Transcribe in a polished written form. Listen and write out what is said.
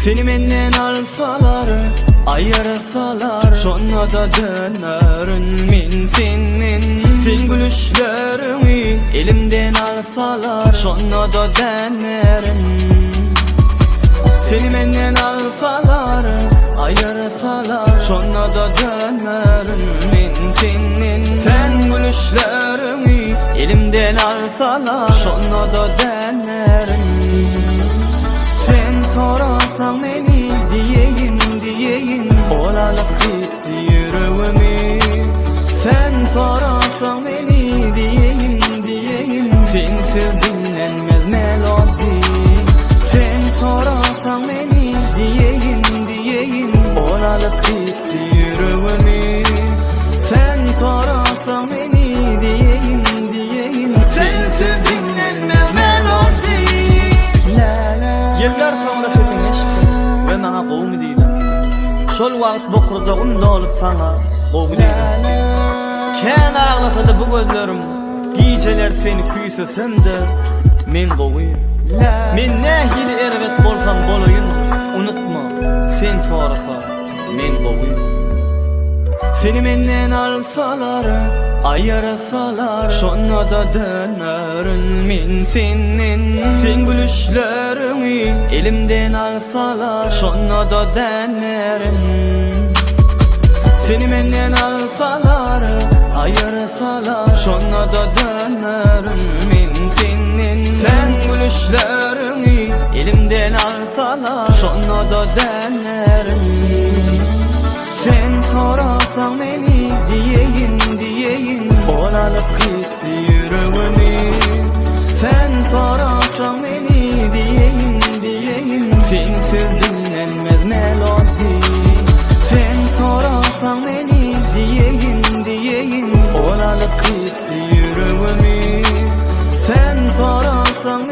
Seni menden alsalar, ayırsalar, şonna da dönerin min senin. Sen gülüşlerini elimden alsalar, şonna da dönerin. Seni menden alsalar, ayırsalar, şonna da dönerin min senin. Sen gülüşlerini elimden alsalar, şonna da dönerin. Sen sorasan meni diyeyin olalıp gitti yüreğimi. Sen sorasan meni diyeyin sensiz dinlenmez melodi. Sen sorasan meni diyeyin olalıp gitti yüreğimi. Sen sorasan meni diyeyin sensiz dinlenmez melodi. Yıllar sonra tütünleşti ve bana qoğum deydi. Şol vaqt boqurdağımda olup sana qoğum deydi. Kän ağlatadı bu gözlerim, geceler seni küysesem de men qoğuyum. Men nähili ervet bolsam bolayım, unutma sen sorasa men qoğuyum. Seni menden alsalar, ayırsalar, şonna da dönerin min senin. Sen gülüşlerini elimden alsalar, şonna da dönerin. Seni menden alsalar, ayırsalar, şonna da dönerin min senin. Sen gülüşlerini elimden alsalar, şonna da dönerin. Sen sorasan meni diyeyin olalıp gitti yüreğimi. Sen sorasan meni diyeyin sensiz dinlenmez melodi. Sen sorasan meni diyeyin olalıp gitti yüreğimi. Sen sorasan